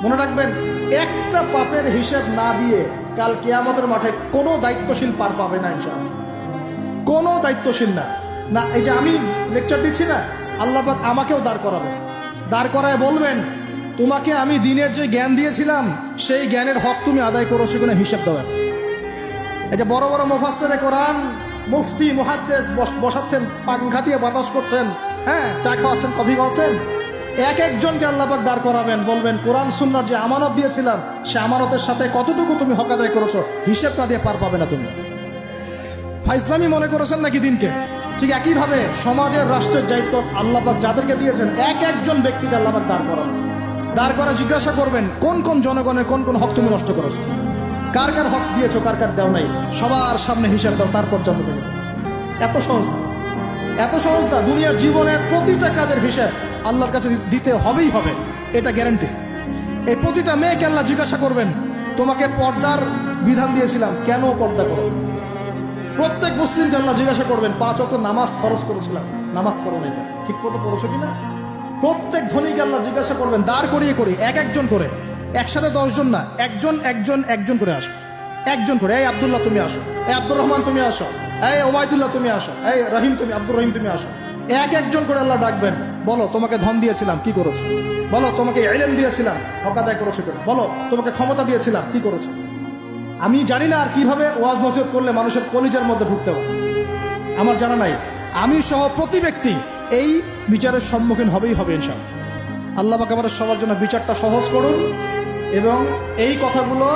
মনে রাখবেন, একটা পাপের হিসেব না দিয়ে কাল কিয়ামতের মাঠে কোনো দায়িত্বশীল পার পাবে না ইনশাআল্লাহ। কোনো দায়িত্বশীল না। না, এই যে আমি লেকচার দিচ্ছি না, আল্লাহ পাক আমাকেও দাঁড় করাবেন, দাঁড় করায় বলবেন, তোমাকে আমি দিনের যে জ্ঞান দিয়েছিলাম সেই জ্ঞানের হক তুমি আদায় করেছো কিনা হিসাব দেওয়া। এই যে বড় বড় মুফাসসিরে কোরআন, মুফতি, মুহাদ্দিস বসাচ্ছেন, পাংখা দিয়ে বাতাস করছেন, হ্যাঁ, চা খাওয়াচ্ছেন, কফি খাওয়াচ্ছেন, এক একজনকে আল্লাহ পাক দাঁড় করাবেন, বলবেন কোরআন সুন্নাহর যে আমানত দিয়েছিলাম সে আমানতের সাথে কতটুকু তুমি হক আদায় করেছো হিসাব না দিয়ে পার পাবে না তুমি। ফাইজলামি মনে করেছেন নাকি দিনকে? ঠিক একইভাবে সমাজের, রাষ্ট্রের দায়িত্ব আল্লাহ পাক যাদেরকে দিয়েছেন এক একজন ব্যক্তিকে আল্লাহ পাক দাঁড় করাবেন, দাঁড় করা জিজ্ঞাসা করবেন কোন কোন জনগণের কোন কোন হক তুমি নষ্ট করেছো, কার কার হক দিয়েছো, কার কার দেও নাই, সবার সামনে হিসাব দাও, তারপর জন্ম দেবে। এত সহজ না, এত সহজ না। দুনিয়ার জীবনের প্রতিটা কাজের হিসাব আল্লাহর কাছে দিতে হবেই হবে, এটা গ্যারান্টি। এই প্রতিটা মেয়েকে আল্লাহ জিজ্ঞাসা করবেন, তোমাকে পর্দার বিধান দিয়েছিলাম, কেন পর্দা করো? প্রত্যেক মুসলিমকে আল্লাহ জিজ্ঞাসা করবেন, 5 ওয়াক্ত নামাজ ফরজ করেছিলাম, নামাজ পড়ো না, এটা ঠিক মতো পড়েছো কিনা? প্রত্যেক ধনীকে আল্লাহ জিজ্ঞাসা করবেন, দাঁড় করিয়ে করে এক একজন করে, একসাথে 10 জন না, একজন একজন একজন করে আসো, একজন করে। এই আব্দুল্লাহ তুমি আসো, এই আব্দুর রহমান তুমি আসো, এই ওবায়দুল্লাহ তুমি আসো, এই রহিম তুমি, আব্দুর রহিম তুমি আসো। এক একজন করে আল্লাহ ডাকবেন, বলো তোমাকে ধন দিয়েছিলাম, কি করেছো? বলো তোমাকে ইলম দিয়েছিলাম, হক আদায় করেছো কিনা? বলো তোমাকে ক্ষমতা দিয়েছিলাম, কি করেছো? আমি জানি না আর কিভাবে ওয়াজ নসিহত করলে মানুষের কলিজার মধ্যে ঢুকতে হবে, আমার জানা নাই। আমি সহ প্রতি ব্যক্তি এই বিচারের সম্মুখীন হবেই হবে ইনশাআল্লাহ। আল্লাহ পাক আমাদের সবার জন্য বিচারটা সহজ করুন এবং এই কথাগুলো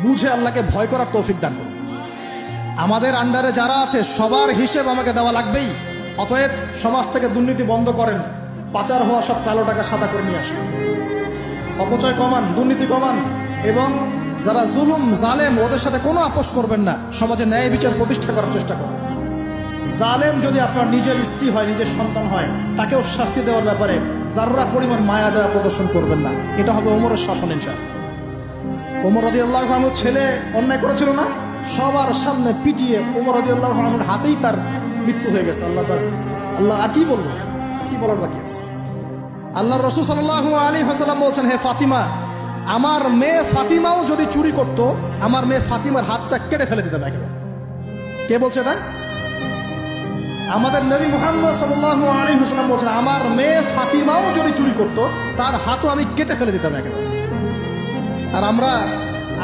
বুঝে আল্লাহকে ভয় করার তৌফিক দান করুন। আমাদের আন্ডারে যারা আছে সবার হিসেব আমাকে দেওয়া লাগবেই। অতএব সমাজ থেকে দুর্নীতি বন্ধ করেন, পাচার হওয়া সব কালো টাকা সাদা করে নিয়ে আসেন, অপচয় কমান, দুর্নীতি কমান, এবং যারা জুলুম জালেম ওদের সাথে কোনো আপোষ করবেন না, সমাজে ন্যায় বিচার প্রতিষ্ঠা করার চেষ্টা করুন। জালেম যদি আপনার নিজের স্ত্রী হয়, নিজের সন্তান হয়, তাকেও শাস্তি দেওয়ার ব্যাপারে যাররা পরিমাণ মায়া দেওয়া প্রদর্শন করবেন না। এটা হবে ওমরের শাসন ইনশাআল্লাহ। ওমর রাদিয়াল্লাহু আনহু ছেলে অন্যায় করেছিল না, সবার সামনে পিটিয়ে ওমর রাদিয়াল্লাহু আনহুর হাতেই তার মৃত্যু হয়ে গেছে। আল্লাহ আর কি বলবো, আর কি বলার বাকি আছে? আল্লাহ রাসূল সাল্লাল্লাহু আলাইহি ওয়াসাল্লাম বলছেন, হে ফাতিমা, আমার মেয়ে ফাতিমাও যদি চুরি করত, আমার মেয়ে ফাতিমার হাতটা কেটে ফেলে দিতাম একেবারে। কে বলছে এটা? আমাদের নবী মুহাম্মদ সাল্লাল্লাহু আলাইহি ওয়াসাল্লাম বলছেন, আমার মেয়ে ফাতিমাও যদি চুরি করত, তার হাতও আমি কেটে ফেলে দিতাম একেবারে। আর আমরা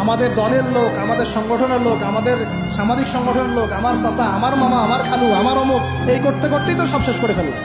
আমাদের দলের লোক, আমাদের সংগঠনের লোক, আমাদের সামাজিক সংগঠনের লোক, আমার চাচা, আমার মামা, আমার খালু, আমার অমুক, এই করতে করতেই তো সব শেষ করে ফেললাম।